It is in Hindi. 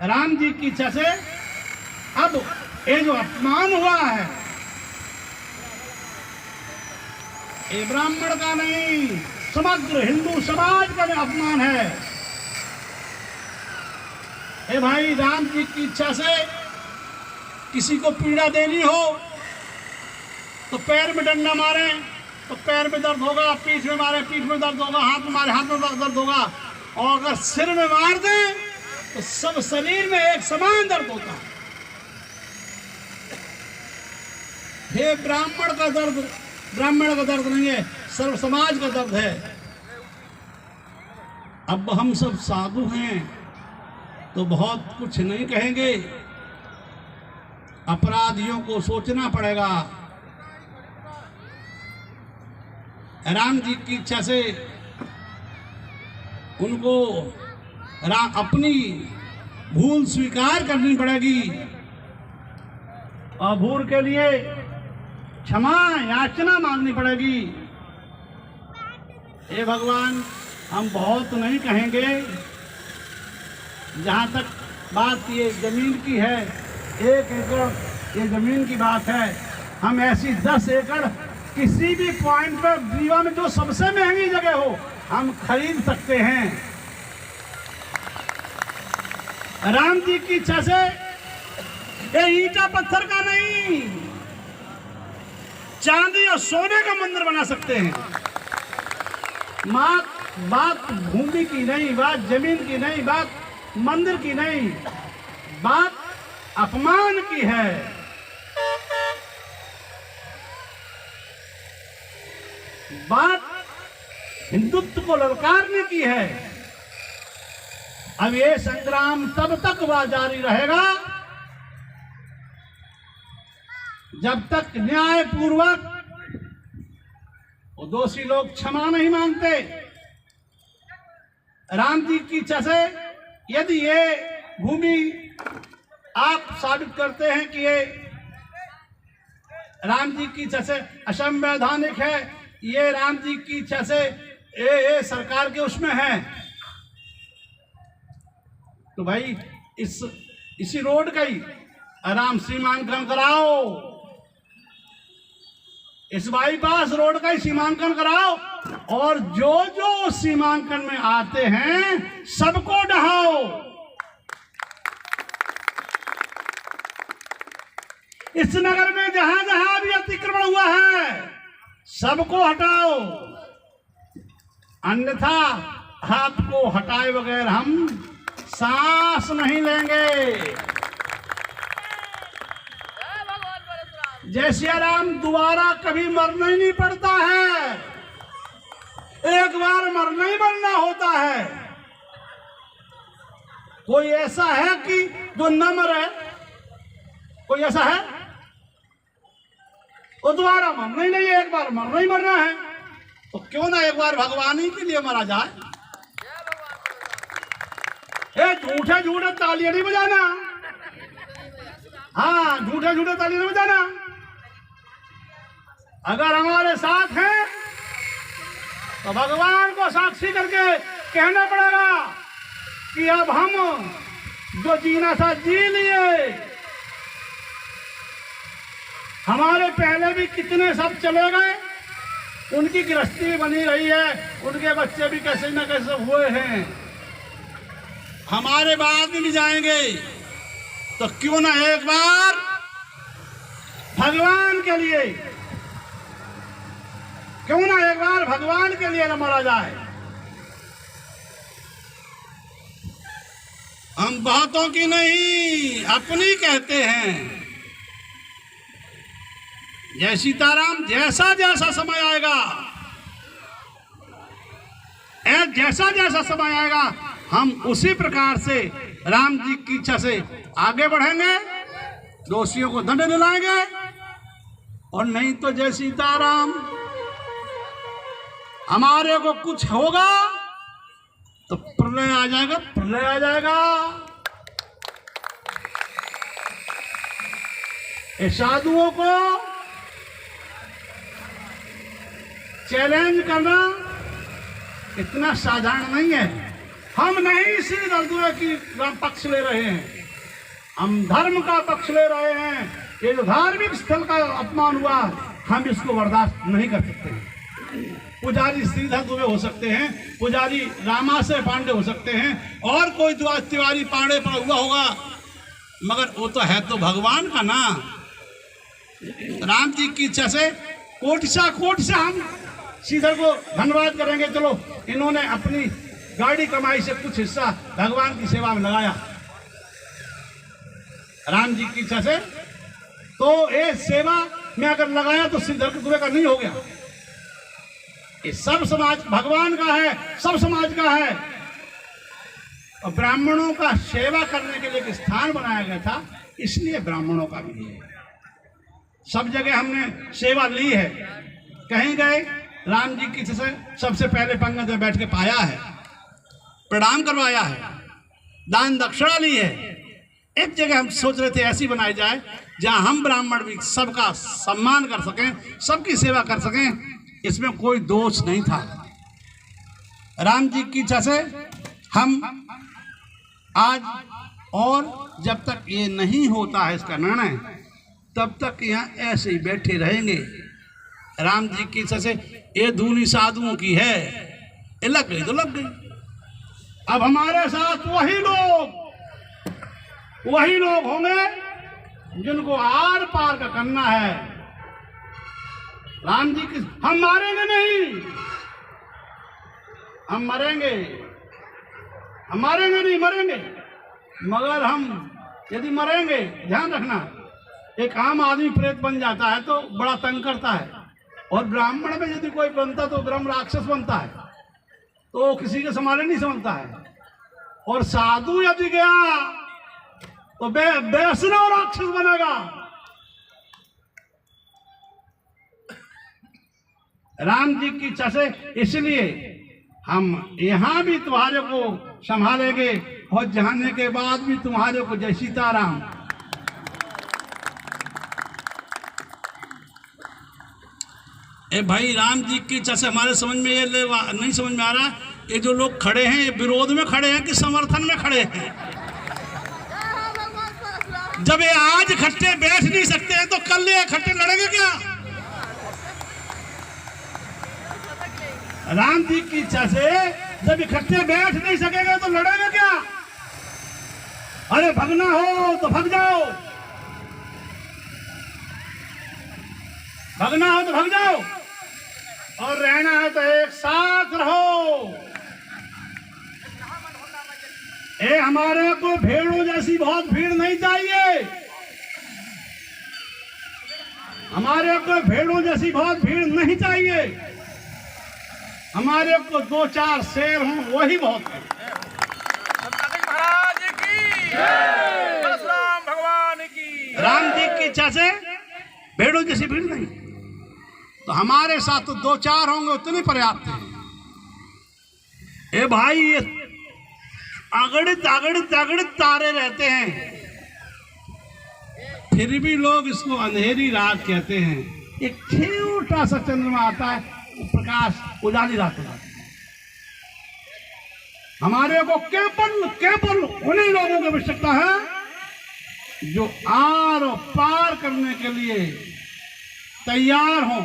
राम जी की इच्छा से अब ये जो अपमान हुआ है, ये ब्राह्मण का नहीं, समग्र हिंदू समाज का अपमान है। ए भाई, राम जी की इच्छा से किसी को पीड़ा देनी हो तो पैर में डंडा मारे तो पैर में दर्द होगा, पीठ में मारे पीठ में दर्द होगा, हाथ में मारे हाथ में दर्द होगा, और अगर सिर में मार दे तो सब शरीर में एक समान दर्द होता है। ये ब्राह्मण का दर्द नहीं है, सर्व समाज का दर्द है। अब हम सब साधु हैं तो बहुत कुछ नहीं कहेंगे, अपराधियों को सोचना पड़ेगा। राम जी की इच्छा से उनको अपनी भूल स्वीकार करनी पड़ेगी और भूल के लिए क्षमा याचना मांगनी पड़ेगी। हे भगवान, हम बहुत नहीं कहेंगे। जहाँ तक बात ये जमीन की है, 1 एकड़ ये जमीन की बात है, हम ऐसी 10 एकड़ किसी भी पॉइंट पर रीवा में जो सबसे महंगी जगह हो हम खरीद सकते हैं। राम जी की इच्छा से ये ईंटा पत्थर का नहीं, चांदी और सोने का मंदिर बना सकते हैं। बात भूमि की नहीं, बात जमीन की नहीं, बात मंदिर की नहीं, बात अपमान की है। बात हिंदुत्व को ललकारने की है। अब ये संग्राम तब तक वह जारी रहेगा जब तक न्यायपूर्वक वो दोषी लोग क्षमा नहीं मांगते। राम जी की इच्छा से यदि ये भूमि आप साबित करते हैं कि ये राम जी की इच्छा से असंवैधानिक है, ये राम जी की इच्छा से ये सरकार के उसमें है, तो भाई इसी रोड का ही आराम सीमांकन कराओ, इस बाईपास रोड का ही सीमांकन कराओ, और जो जो सीमांकन में आते हैं सबको ढहाओ। इस नगर में जहां जहां भी अतिक्रमण हुआ है सबको हटाओ, अन्यथा आपको हटाए बगैर हम सांस नहीं लेंगे। जय सिया राम दोबारा कभी मरना ही नहीं पड़ता है, एक बार मरना ही मरना होता है। कोई ऐसा है कि जो न मरे? कोई ऐसा है? वो दोबारा मरना ही नहीं है, एक बार मरना ही मरना है। तो क्यों ना एक बार भगवान ही के लिए मरा जाए। झूठे झूठे तालियां नहीं बजाना, हाँ झूठे झूठे तालियां नहीं बजाना। अगर हमारे साथ हैं तो भगवान को साक्षी करके कहना पड़ेगा कि अब हम जो जीना था जी लिए। हमारे पहले भी कितने सब चले गए, उनकी गृहस्थी बनी रही है, उनके बच्चे भी कैसे न कैसे हुए हैं, हमारे बाद में भी जाएंगे। तो क्यों ना एक बार भगवान के लिए, क्यों ना एक बार भगवान के लिए न मरा जाए। हम बहुतों की नहीं अपनी कहते हैं। जय सीताराम। जैसा जैसा समय आएगा, जैसा जैसा समय आएगा हम उसी प्रकार से राम जी की इच्छा से आगे बढ़ेंगे, दोषियों को दंड दिलाएंगे। और नहीं तो जय सीताराम, हमारे को कुछ होगा तो प्रलय आ जाएगा, प्रलय आ जाएगा। ये साधुओं को चैलेंज करना इतना साधारण नहीं है। हम नहीं श्रीधर दुबे की पक्ष ले रहे हैं, हम धर्म का पक्ष ले रहे हैं। ये जो धार्मिक स्थल का अपमान हुआ, हम इसको बर्दाश्त नहीं कर सकते हैं। पुजारी श्रीधर दुबे हो सकते हैं, पुजारी रामाशय पांडे हो सकते हैं, और कोई तिवारी पांडे पर हुआ होगा, मगर वो तो है तो भगवान का ना। राम जी की इच्छा से कोटि से हम श्रीधर को धन्यवाद करेंगे। चलो, इन्होंने अपनी गाड़ी कमाई से कुछ हिस्सा भगवान की सेवा में लगाया राम जी की इच्छा से, तो ये सेवा में अगर लगाया तो श्रीधर दुबे का नहीं हो गया। ये सब समाज भगवान का है, सब समाज का है। और ब्राह्मणों का सेवा करने के लिए एक स्थान बनाया गया था, इसलिए ब्राह्मणों का भी है। सब जगह हमने सेवा ली है। कहीं गए राम जी की इच्छा से सबसे पहले पंगत में बैठ के पाया है, प्रणाम करवाया है, दान दक्षिणा ली है। एक जगह हम सोच रहे थे ऐसी बनाई जाए जहां हम ब्राह्मण भी सबका सम्मान कर सकें, सबकी सेवा कर सकें, इसमें कोई दोष नहीं था। राम जी की इच्छा से हम आज, और जब तक ये नहीं होता है इसका निर्णय, तब तक यहाँ ऐसे ही बैठे रहेंगे। राम जी की इच्छा से ये धूनी साधुओं की है, ये लग गई तो लग गई। अब हमारे साथ वही लोग होंगे जिनको आर पार का करना है। राम जी की, हम मारेंगे नहीं, हम मरेंगे, हम मारेंगे नहीं, मरेंगे, मगर हम यदि मरेंगे, ध्यान रखना, एक आम आदमी प्रेत बन जाता है तो बड़ा तंग करता है, और ब्राह्मण में यदि कोई बनता तो ब्रह्म राक्षस बनता है, तो किसी के समाने नहीं समझता है। और साधु यदि गया तो वैष्णव राक्षस बनेगा। राम जी की इच्छा से इसलिए हम यहाँ भी तुम्हारे को संभालेंगे, और जाने के बाद भी तुम्हारे को जय सीताराम। ए भाई, राम जी की इच्छा से हमारे समझ में ये नहीं समझ में आ रहा, ये जो लोग खड़े हैं ये विरोध में खड़े हैं कि समर्थन में खड़े हैं। जब ये आज इकट्ठे बैठ नहीं सकते हैं तो कल ये इकट्ठे लड़ेंगे क्या? राम जी की इच्छा से जब इकट्ठे बैठ नहीं सकेंगे तो लड़ेंगे क्या? अरे भगना हो तो भग जाओ, भगना हो तो भग जाओ, और रहना है तो एक साथ रहो। हमारे को भेड़ों जैसी बहुत भीड़ नहीं चाहिए, हमारे को भेड़ों जैसी बहुत भीड़ नहीं चाहिए, हमारे को 2-4 शेर हों वही बहुत है। महाराज की जय, परशुराम भगवान की। राम जी की इच्छा से भेड़ों जैसी भीड़ नहीं, तो हमारे साथ तो 2-4 होंगे उतने पर्याप्त हैं। ए भाई, ये अगड़ित तारे रहते हैं, फिर भी लोग इसको अंधेरी रात कहते हैं। एक छोटा सा चंद्रमा आता है, प्रकाश उजाली रात हो जाती है। हमारे को केवल उन्हीं लोगों की आवश्यकता है जो आर और पार करने के लिए तैयार हों,